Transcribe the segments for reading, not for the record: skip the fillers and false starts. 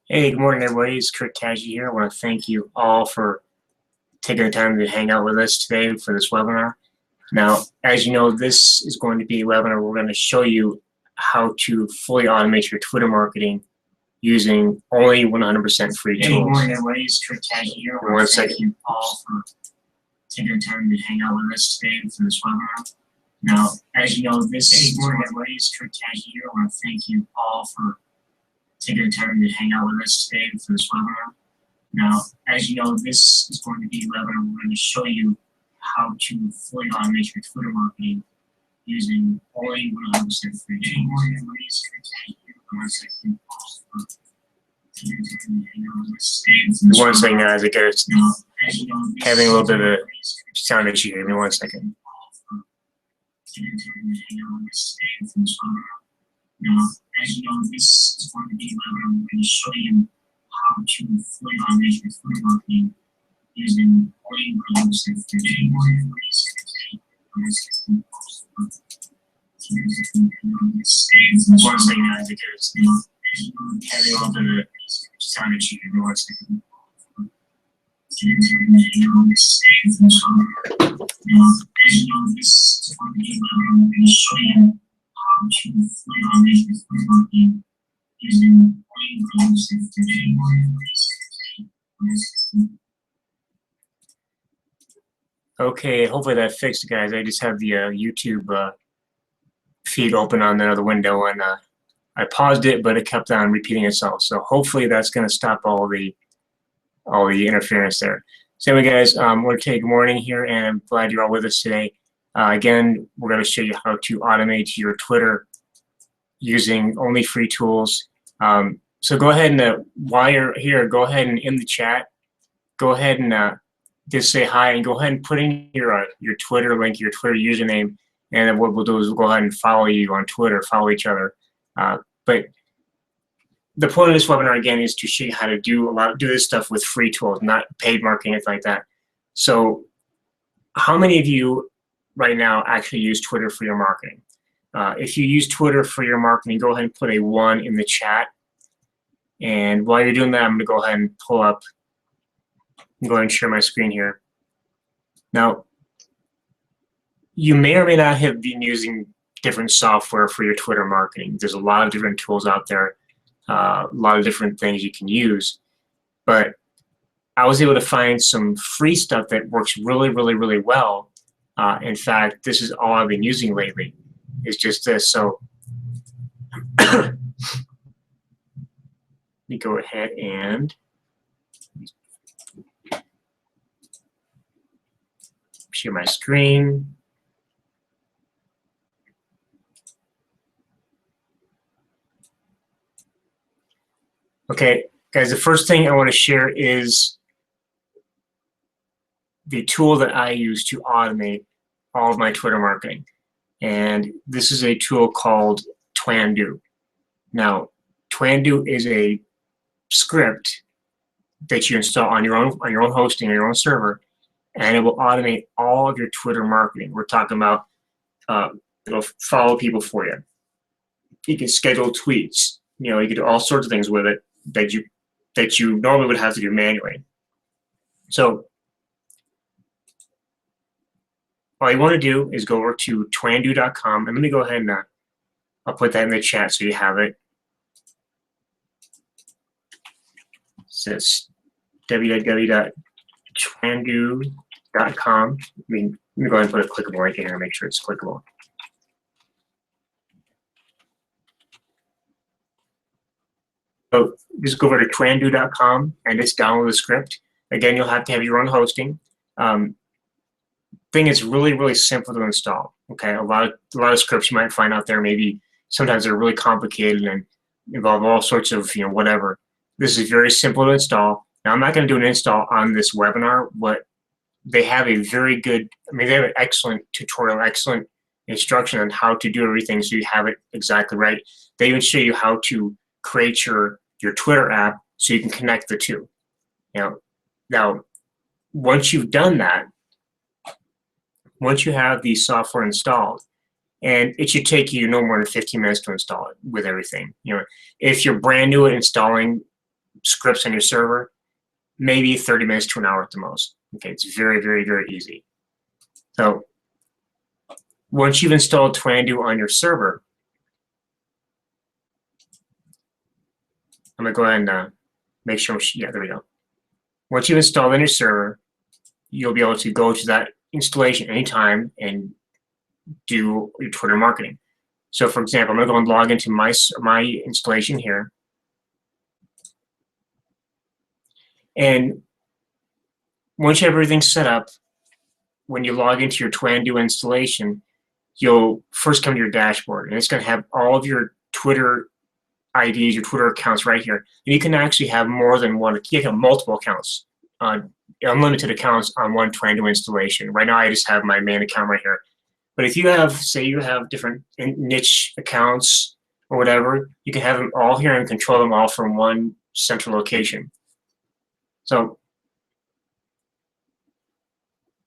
Hey, good morning, everybody. It's Kurt Kaji here. I want to thank you all for taking the time to hang out with us today for this webinar. Now, as you know, this is going to be a webinar where we're going to show you how to fully automate your Twitter marketing using only 100% free tools. Hey, good morning, everybody. It's Kurt Kaji here. I want to thank you all for taking the time to hang out with us today for this webinar. Now, as you know, this morning, everybody, it's Kurt Kaji here. I want to thank you all for taking the time to hang out with us today for this webinar. Now, as you know, this is going to be a webinar where we're going to show you how to fully automate your Twitter marketing using only 100% free tools. Hey, good morning, everybody. It's Kurt Kaji here. I want to thank you all for taking the time to hang out with us today for this One webinar. second, guys. I guess Now, as you know, having a little bit of a sound issue here. Give me 1 second. Now, as you know, this is going to be a webinar. I'm going to show you how to fully automate your Twitter marketing using only 100% free One second, guys. I guess having a little bit of a sound issue here. Give me 1 second. Okay, hopefully that fixed it, guys. I just have the YouTube feed open on the other window, and I paused it, but it kept on repeating itself. So hopefully that's going to stop all the interference there. So anyway, guys, I want to take good morning here, and I'm glad you're all with us today. Again, we're going to show you how to automate your Twitter using only free tools. So go ahead and while you're here, go ahead and in the chat, go ahead and just say hi, and go ahead and put in your Twitter link, your Twitter username, and then what we'll do is we'll go ahead and follow you on Twitter, follow each other. But the point of this webinar, again, is to show you how to do this stuff with free tools, not paid marketing, anything like that. So how many of you right now actually use Twitter for your marketing? If you use Twitter for your marketing, go ahead and put a 1 in the chat. And while you're doing that, I'm going to go ahead and pull up, go ahead and share my screen here. Now, you may or may not have been using different software for your Twitter marketing. There's a lot of different tools out there, a lot of different things you can use. But I was able to find some free stuff that works really, really, really well. In fact, this is all I've been using lately. It's just this. So let me go ahead and share my screen. Okay, guys, the first thing I want to share is the tool that I use to automate all of my Twitter marketing. And this is a tool called Twandu. Now, Twandu is a script that you install on your own hosting, on your own server, and it will automate all of your Twitter marketing. We're talking about it'll follow people for you. You can schedule tweets. You know, you can do all sorts of things with it that you normally would have to do manually. So all you want to do is go over to twandu.com. I'm going to go ahead and I'll put that in the chat so you have it. It says www.twandu.com. Let me go ahead and put a clickable right here and make sure it's clickable. So just go over to twandu.com and just download the script. Again, you'll have to have your own hosting. Thing is really, really simple to install. Okay, a lot of scripts you might find out there, maybe sometimes they're really complicated and involve all sorts of whatever. This is very simple to install. Now I'm not going to do an install on this webinar, but they have a very good, they have an excellent tutorial, excellent instruction on how to do everything so you have it exactly right. They even show you how to create your Twitter app so you can connect the two. Now, once you've done that, once you have the software installed, and it should take you no more than 15 minutes to install it with everything. If you're brand new at installing scripts on your server, maybe 30 minutes to an hour at the most. Okay, it's very, very, very easy. So once you've installed Twandu on your server, I'm going to go ahead and make sure, yeah, there we go. Once you've installed on your server, you'll be able to go to that installation anytime and do your Twitter marketing. So for example, I'm going to go and log into my installation here. And once you have everything set up, when you log into your Twandu installation, you'll first come to your dashboard, and it's going to have all of your Twitter IDs, your Twitter accounts right here. And you can actually have more than one, you can have multiple accounts, unlimited accounts on one Twandu installation. Right now, I just have my main account right here. But if you have, say you have different niche accounts or whatever, you can have them all here and control them all from one central location. So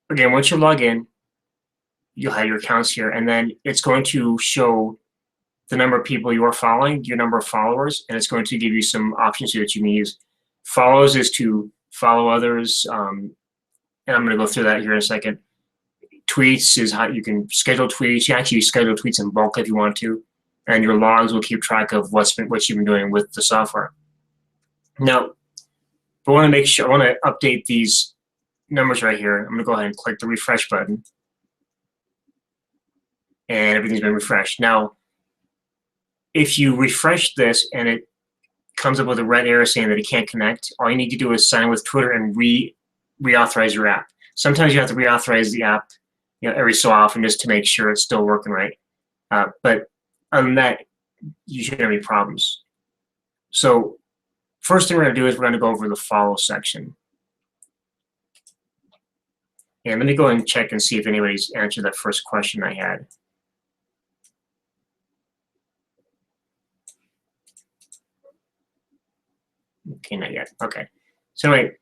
again, once you log in, you'll have your accounts here, and then it's going to show the number of people you are following, your number of followers, and it's going to give you some options here that you can use. Follows is to follow others, and I'm going to go through that here in a second. Tweets is how you can schedule tweets. You actually schedule tweets in bulk if you want to, and your logs will keep track of what you've been doing with the software. Now, I want to make sure, I want to update these numbers right here. I'm going to go ahead and click the refresh button, and everything's been refreshed. Now, if you refresh this and it comes up with a red arrow saying that it can't connect, all you need to do is sign with Twitter and reauthorize your app. Sometimes you have to reauthorize the app, every so often just to make sure it's still working right. But other than that, you shouldn't have any problems. So first thing we're going to do is we're going to go over the follow section. And let me go and check and see if anybody's answered that first question I had. Okay, not yet. Okay. So anyway,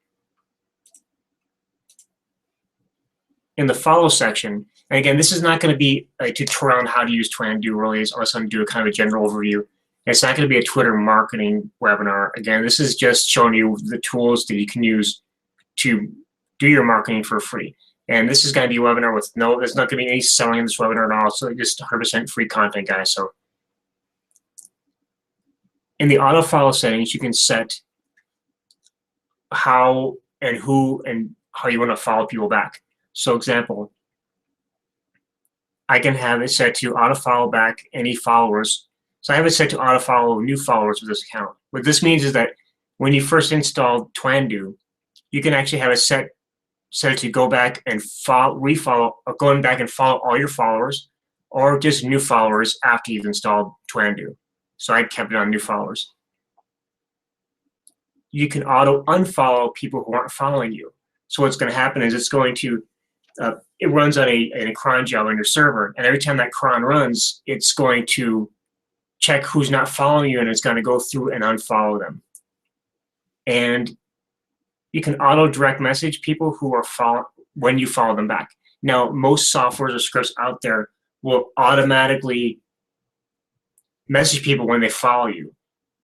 in the follow section, and again, this is not going to be a tutorial on how to use Twandu really. It's also going to do a kind of a general overview. It's not going to be a Twitter marketing webinar. Again, this is just showing you the tools that you can use to do your marketing for free. And this is going to be a webinar with there's not going to be any selling in this webinar at all. So just 100% free content, guys. So in the auto follow settings, you can set how and who and how you want to follow people back. So example, I can have it set to auto follow back any followers. So I have it set to auto follow new followers with this account. What this means is that when you first install Twandu, you can actually have it set to go back and refollow, or going back and follow all your followers, or just new followers after you've installed Twandu. So I kept it on new followers. You can auto unfollow people who aren't following you. So what's going to happen is it's going to, it runs on a cron job on your server, and every time that cron runs, it's going to check who's not following you, and it's going to go through and unfollow them. And you can auto direct message people who are when you follow them back. Now, most softwares or scripts out there will automatically message people when they follow you.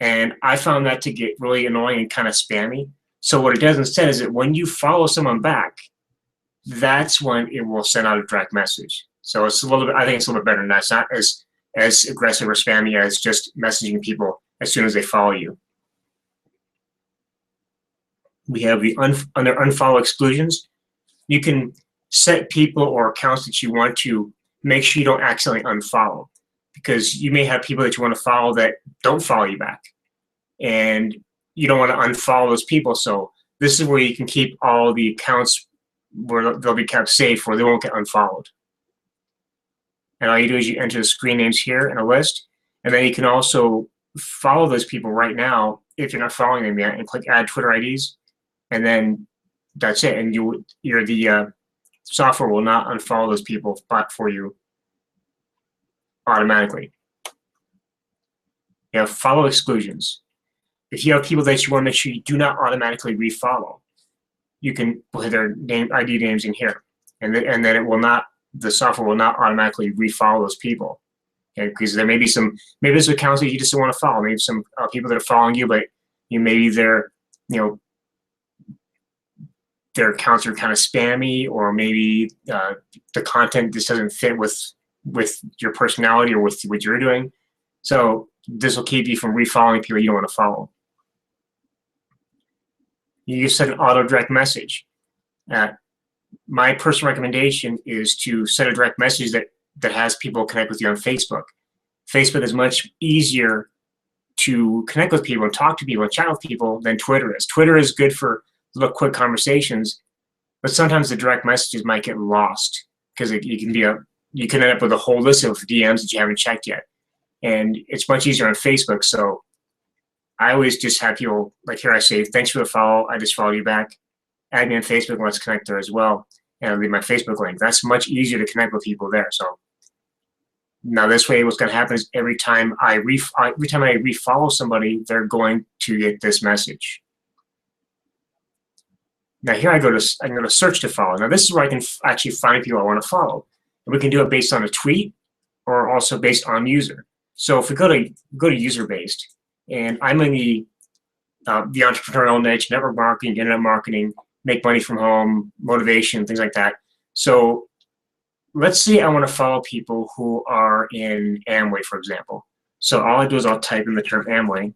And I found that to get really annoying and kind of spammy. So what it does instead is that when you follow someone back, that's when it will send out a direct message. So it's a little bit, I think it's a little bit better than that. It's not as aggressive or spammy as just messaging people as soon as they follow you. We have the under unfollow exclusions. You can set people or accounts that you want to make sure you don't accidentally unfollow, because you may have people that you want to follow that don't follow you back, and you don't want to unfollow those people. So this is where you can keep all the accounts where they'll be kept safe, where they won't get unfollowed. And all you do is you enter the screen names here in a list, and then you can also follow those people right now if you're not following them yet, and click Add Twitter IDs, and then that's it. And the software will not unfollow those people for you automatically. You have follow exclusions. If you have people that you want to make sure you do not automatically refollow, you can put their ID names in here, and then it will not. The software will not automatically refollow those people. Okay, because maybe there's accounts that you just don't want to follow. Maybe some people that are following you, but maybe they're their accounts are kind of spammy, or maybe the content just doesn't fit with your personality or with what you're doing. So this will keep you from refollowing people you don't want to follow. You set an auto direct message. My personal recommendation is to set a direct message that has people connect with you on Facebook. Facebook is much easier to connect with people and talk to people and chat with people than Twitter is. Twitter is good for little quick conversations, but sometimes the direct messages might get lost because you can end up with a whole list of DMs that you haven't checked yet. And it's much easier on Facebook. So I always just have people, like here I say, thanks for the follow. I just followed you back. Add me on Facebook and let's connect there as well. And I'll leave my Facebook link. That's much easier to connect with people there. So now this way, what's going to happen is every time I refollow somebody, they're going to get this message. Now here I can go to search to follow. Now this is where I can actually find people I want to follow. And we can do it based on a tweet or also based on user. So if we go to user based, and I'm in the entrepreneurial niche, network marketing, internet marketing, make money from home, motivation, things like that. So let's say I want to follow people who are in Amway, for example. So all I do is I'll type in the term Amway.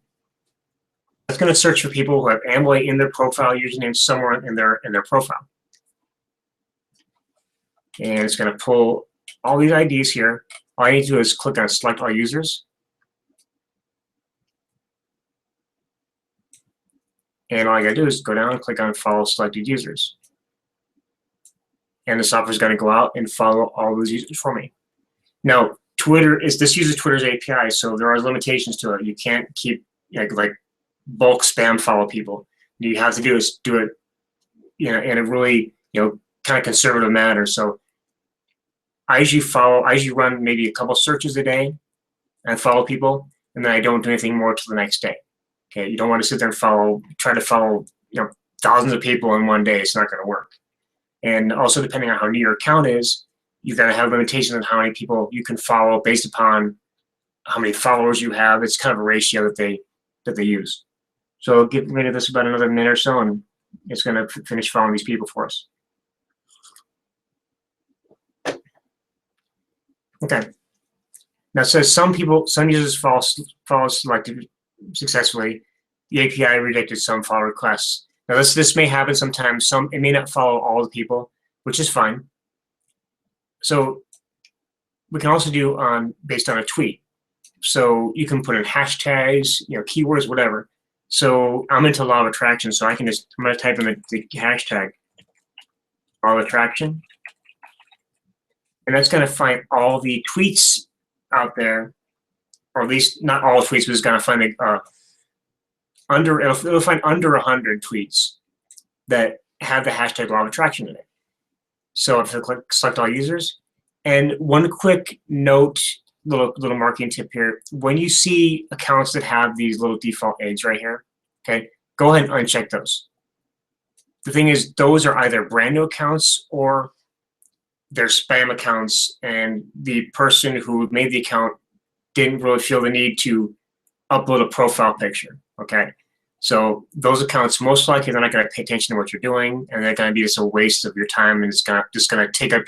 It's going to search for people who have Amway in their profile username somewhere in their profile. And it's going to pull all these IDs here. All I need to do is click on select all users. And all I got to do is go down and click on follow selected users. And the software is going to go out and follow all those users for me. Now, this uses Twitter's API, so there are limitations to it. You can't keep like bulk spam follow people. What you have to do is do it, in a really kind of conservative manner. So I usually run maybe a couple searches a day and follow people, and then I don't do anything more till the next day. Okay, you don't want to sit there and try to follow thousands of people in one day. It's not going to work. And also, depending on how new your account is, you've got to have limitations on how many people you can follow based upon how many followers you have. It's kind of a ratio that they use. So I'll get rid of this about another minute or so, and it's going to finish following these people for us. Okay. Now it says some users follow selected successfully. The API rejected some follow requests. Now this may happen sometimes. It may not follow all the people, which is fine. So we can also do based on a tweet. So you can put in hashtags, keywords, whatever. So I'm into law of attraction, so I'm going to type in the hashtag law of attraction, and that's going to find all the tweets out there, or at least not all tweets, but it's going to find it'll find under 100 tweets that have the hashtag law of attraction in it. So if I click select all users, and one quick note, little marketing tip here: when you see accounts that have these little default eggs right here, okay, go ahead and uncheck those. The thing is, those are either brand new accounts or they're spam accounts, and the person who made the account didn't really feel the need to upload a profile picture. Okay, so those accounts, most likely they're not going to pay attention to what you're doing, and they're going to be just a waste of your time, and it's just going to take up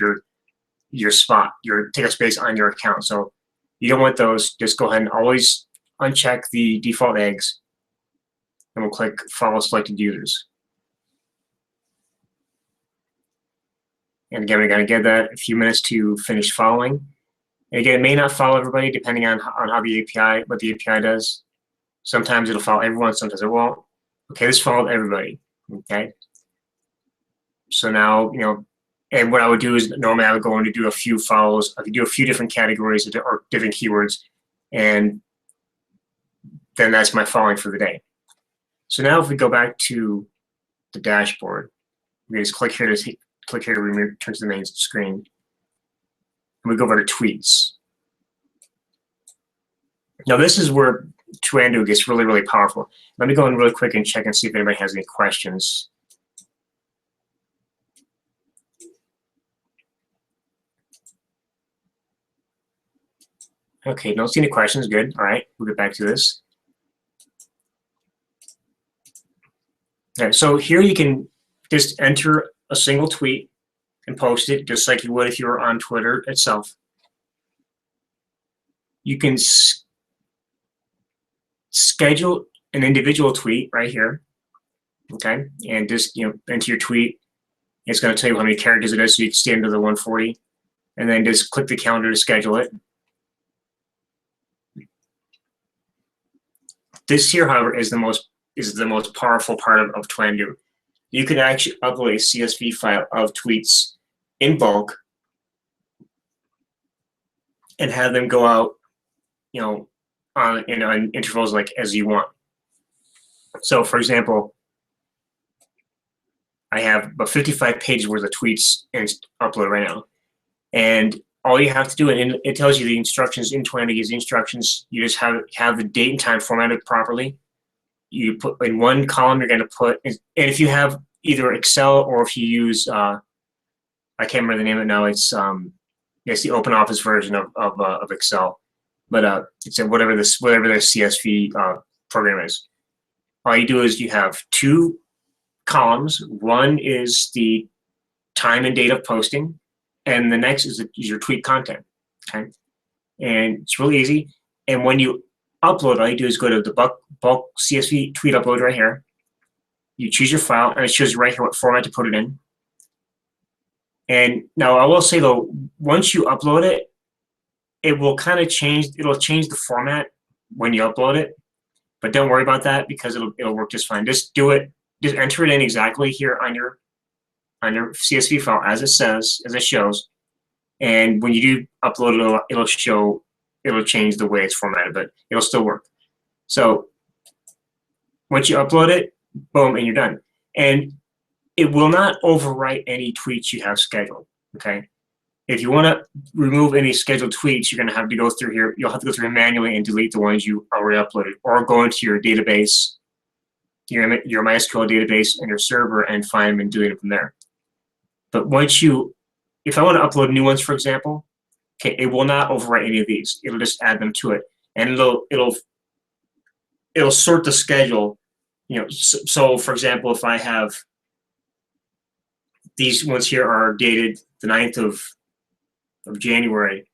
your spot, take up space on your account. So you don't want those. Just go ahead and always uncheck the default eggs, and we'll click follow selected users. And again, we're going to give that a few minutes to finish following. And again, it may not follow everybody depending on what the API does. Sometimes it'll follow everyone, sometimes it won't. Okay, this followed everybody. Okay. So now, and what I would do is normally I would go in to do a few follows. I could do a few different categories or different keywords, and then that's my following for the day. So now if we go back to the dashboard, we just click here to return to the main screen. And we go over to tweets. Now this is where Twando gets really, really powerful. Let me go in really quick and check and see if anybody has any questions. Okay, don't see any questions. Good. All right, we'll get back to this. Okay, so here you can just enter a single tweet and post it just like you would if you were on Twitter itself. You can schedule an individual tweet right here, okay? And just, enter your tweet. It's going to tell you how many characters it is, so you can stay under the 140. And then just click the calendar to schedule it. This here, however, is the most powerful part of Twandu. You can actually upload a CSV file of tweets in bulk and have them go out, on intervals like as you want. So, for example, I have about 55 pages worth of tweets uploaded right now, and all you have to do, and it tells you the instructions in Twandu, gives the instructions. You just have the date and time formatted properly. You put in one column, you're going to put, and if you have either Excel or if you use, I can't remember the name of it now. It's the open office version of Excel, but it's whatever the CSV program is. All you do is you have two columns. One is the time and date of posting, and the next is your tweet content. Okay, and it's really easy. And when you upload, all you do is go to the bulk CSV tweet upload right here. You choose your file, and it shows right here what format to put it in. And now I will say though, once you upload it, it will kind of change. It'll change the format when you upload it, but don't worry about that because it'll work just fine. Just do it. Just enter it in exactly here on your CSV file as it says, as it shows. And when you do upload it, it'll change the way it's formatted, but it'll still work. So once you upload it, boom, and you're done. And it will not overwrite any tweets you have scheduled, okay? If you want to remove any scheduled tweets, you're going to have to go through here. You'll have to go through manually and delete the ones you already uploaded, or go into your database, your MySQL database and your server and find them and delete them from there. But if I want to upload new ones, for example, okay, it will not overwrite any of these. It'll just add them to it, and it'll sort the schedule. So for example, if I have these ones here are dated the 9th of January,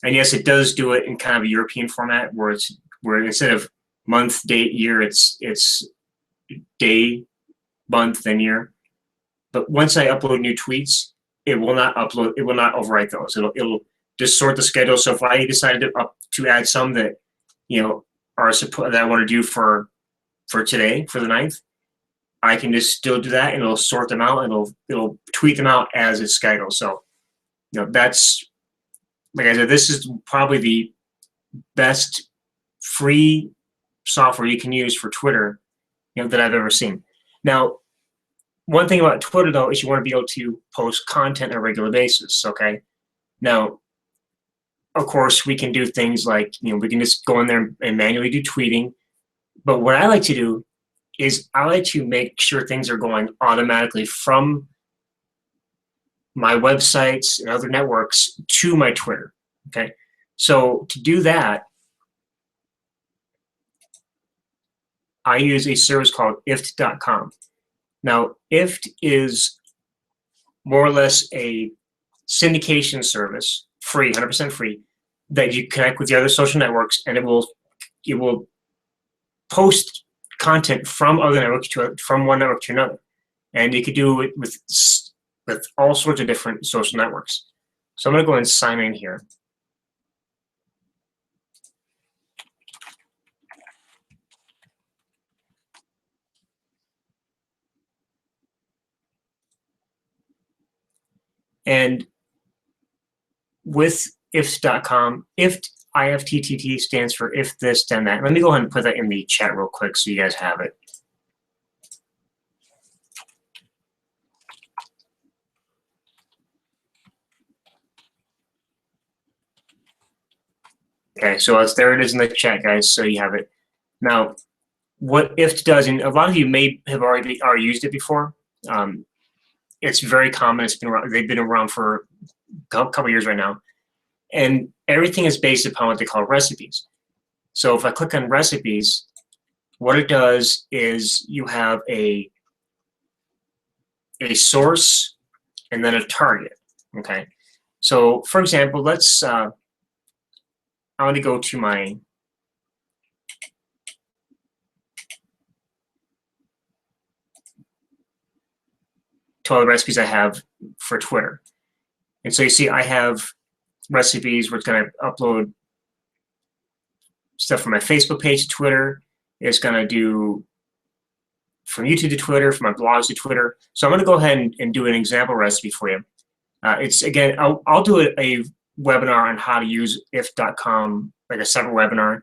and yes, it does do it in kind of a European format where instead of month, date, year, it's day, month, and year. But once I upload new tweets, it will not overwrite those. It'll just sort the schedule. So if I decided to add some that that I want to do for today, for the 9th, I can just still do that, and it'll sort them out, and it'll tweet them out as it's scheduled. So that's, like I said, this is probably the best free software you can use for Twitter that I've ever seen. Now, one thing about Twitter though is you want to be able to post content on a regular basis. Okay, now of course we can do things like we can just go in there and manually do tweeting, but what I like to do is I like to make sure things are going automatically from my websites and other networks to my Twitter. Okay, so to do that, I use a service called ifttt.com. Now, ifttt is more or less a syndication service, free, 100% free, that you connect with the other social networks, and it will post content from other networks from one network to another, and you could do it with all sorts of different social networks. So I'm going to go and sign in here. And with ifttt.com, ifttt stands for if this, then that. Let me go ahead and put that in the chat real quick so you guys have it. Okay, so there it is in the chat, guys, so you have it. Now, what ifttt does, and a lot of you may have already used it before. It's very common. It's been around, they've been around for a couple years right now. And everything is based upon what they call recipes. So if I click on recipes, what it does is you have a a source, and then a target. Okay. So for example, let's I want to go to my to all the recipes I have for Twitter. And so you see I have recipes where it's going to upload stuff from my Facebook page to Twitter. It's going to do from YouTube to Twitter, from my blogs to Twitter. So I'm going to go ahead and do an example recipe for you. It's again, I'll do a webinar on how to use if.com, like a separate webinar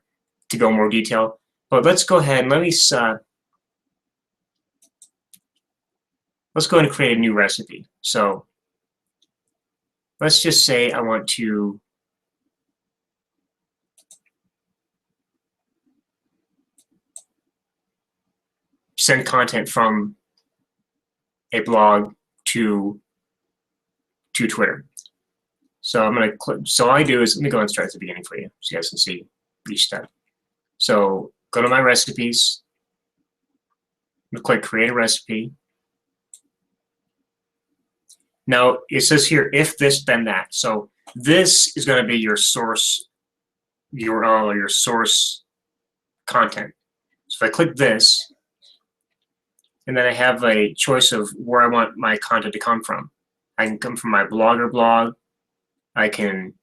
to go in more detail. But let's go ahead and let's go ahead and create a new recipe. So let's just say I want to send content from a blog to Twitter. So I'm going to click. So all I do is, let me go and start at the beginning for you so you guys can see each step. So go to my recipes. I'm going to click create a recipe. Now it says here, if this, then that. So this is going to be your source URL or your source content. So if I click this, and then I have a choice of where I want my content to come from. I can come from my Blogger blog. I can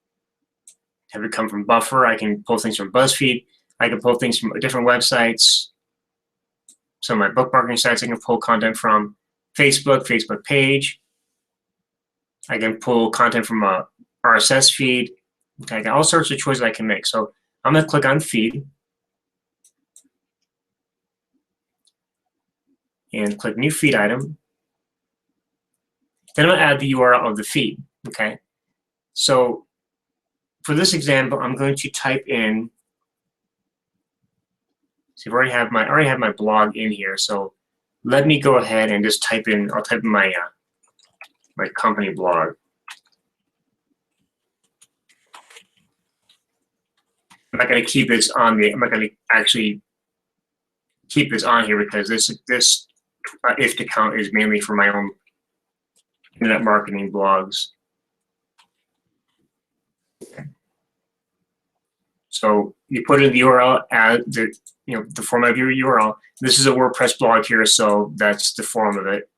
have it come from Buffer. I can pull things from BuzzFeed. I can pull things from different websites. Some of my book marketing sites I can pull content from. Facebook page. I can pull content from a RSS feed. Okay, I got all sorts of choices I can make. So I'm going to click on feed. And click new feed item. Then I'm going to add the URL of the feed. Okay. So for this example, I'm going to type in. So I already have my blog in here. So let me go ahead and just type in. I'll type in my my company blog. I'm not going to keep this on the. I'm not going to actually keep this on here because this if account is mainly for my own internet marketing blogs. Okay. So you put in the URL as the the format of your URL. This is a WordPress blog here, so that's the form of it.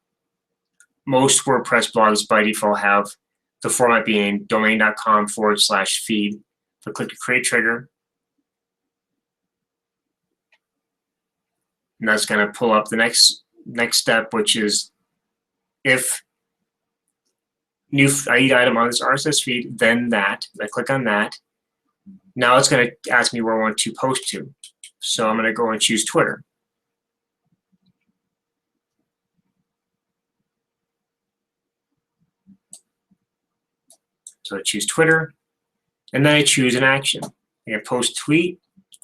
Most WordPress blogs by default have the format being domain.com/feed. So click the create trigger. And that's going to pull up the next step, which is if new ID item on this RSS feed, then that. I click on that. Now it's going to ask me where I want to post to. So I'm going to go and choose Twitter. So I choose Twitter, and then I choose an action. I can post tweet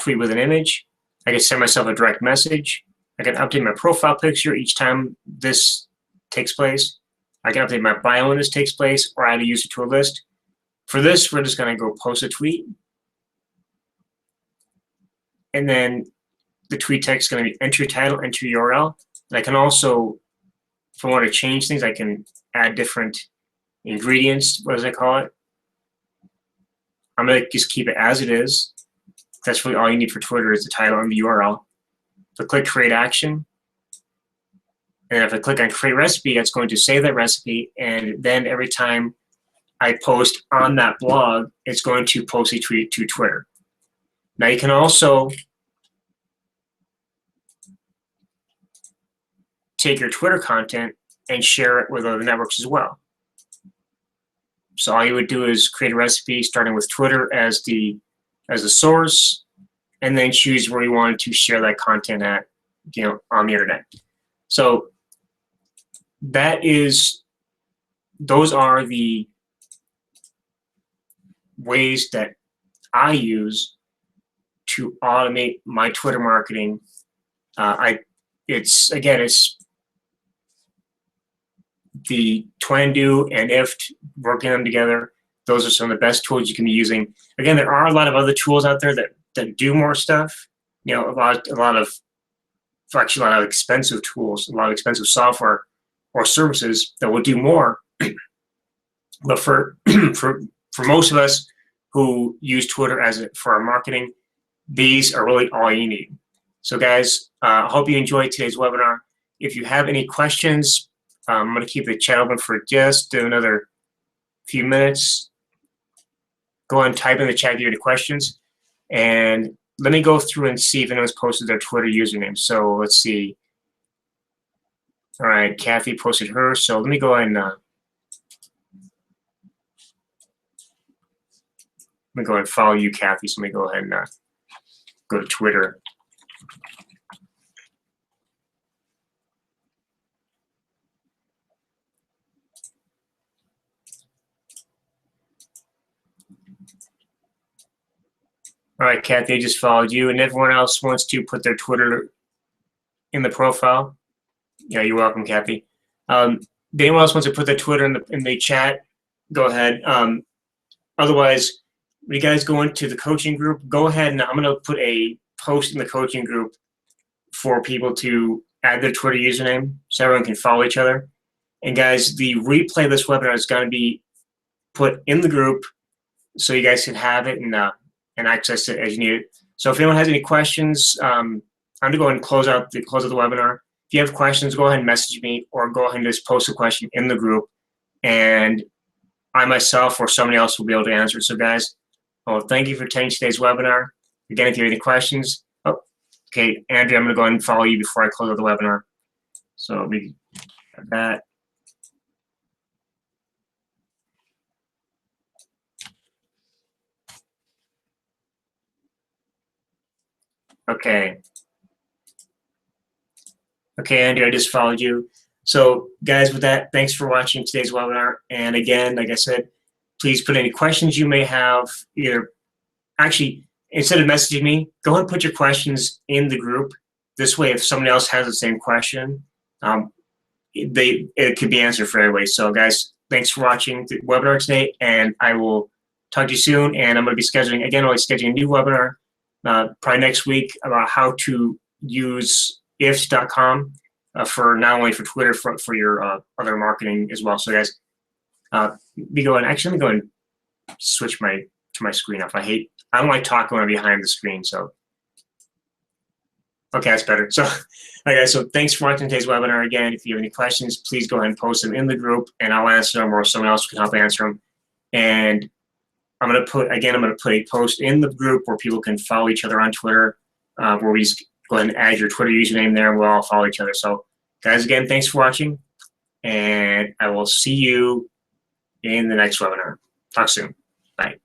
with an image. I can send myself a direct message. I can update my profile picture each time this takes place. I can update my bio when this takes place, or add a user to a list. For this, we're just going to go post a tweet. And then the tweet text is going to be enter your title, enter your URL. And I can also, if I want to change things, I can add different ingredients. What does I call it? I'm going to just keep it as it is. That's really all you need for Twitter is the title and the URL. So click create action. And if I click on create recipe, it's going to save that recipe. And then every time I post on that blog, it's going to post a tweet to Twitter. Now you can also take your Twitter content and share it with other networks as well. So all you would do is create a recipe starting with Twitter as the source, and then choose where you want to share that content at, on the internet. So those are the ways that I use to automate my Twitter marketing. It's the Twendu and IFT, working them together. Those are some of the best tools you can be using. Again, there are a lot of other tools out there that do more stuff. A lot of expensive tools, a lot of expensive software. or services that will do more. But for most of us who use Twitter for our marketing, these are really all you need. So guys, I hope you enjoyed today's webinar. If you have any questions, I'm going to keep the chat open for just another few minutes. Go ahead and type in the chat here the questions. And let me go through and see if anyone's posted their Twitter username. So let's see. All right, Kathy posted hers. So let me go ahead and follow you, Kathy. So let me go ahead and go to Twitter. All right, Kathy, I just followed you. And everyone else wants to put their Twitter in the profile. Yeah, you're welcome, Kathy. If anyone else wants to put their Twitter in the chat, go ahead. Otherwise, when you guys go into the coaching group, go ahead and I'm going to put a post in the coaching group for people to add their Twitter username so everyone can follow each other. And guys, the replay of this webinar is going to be put in the group so you guys can have it and access it as you need it. So if anyone has any questions, I'm going to go ahead and close out the webinar. If you have questions, go ahead and message me or go ahead and just post a question in the group, and I myself or somebody else will be able to answer. So guys, well, thank you for attending today's webinar. Again, if you have any questions, okay, Andrea, I'm going to go ahead and follow you before I close out the webinar. So we have that. Okay. Okay, Andrea, I just followed you. So guys, with that, thanks for watching today's webinar. And again, like I said, please put any questions you may have. Actually, instead of messaging me, go ahead and put your questions in the group. This way, if somebody else has the same question, it could be answered for everybody. So guys, thanks for watching the webinar today, and I will talk to you soon. And I'm going to be scheduling, again, I'll be scheduling a new webinar probably next week about how to use ifs.com for not only for Twitter, for your other marketing as well. So guys, let me go and switch to my screen off. I don't like talking when I'm behind the screen. So okay, that's better. So, all right, guys. So thanks for watching today's webinar. Again, if you have any questions, please go ahead and post them in the group, and I'll answer them, or someone else can help answer them. And I'm going to put a post in the group where people can follow each other on Twitter, where we just go ahead and add your Twitter username there, and we'll all follow each other. So, guys, again, thanks for watching, and I will see you in the next webinar. Talk soon. Bye.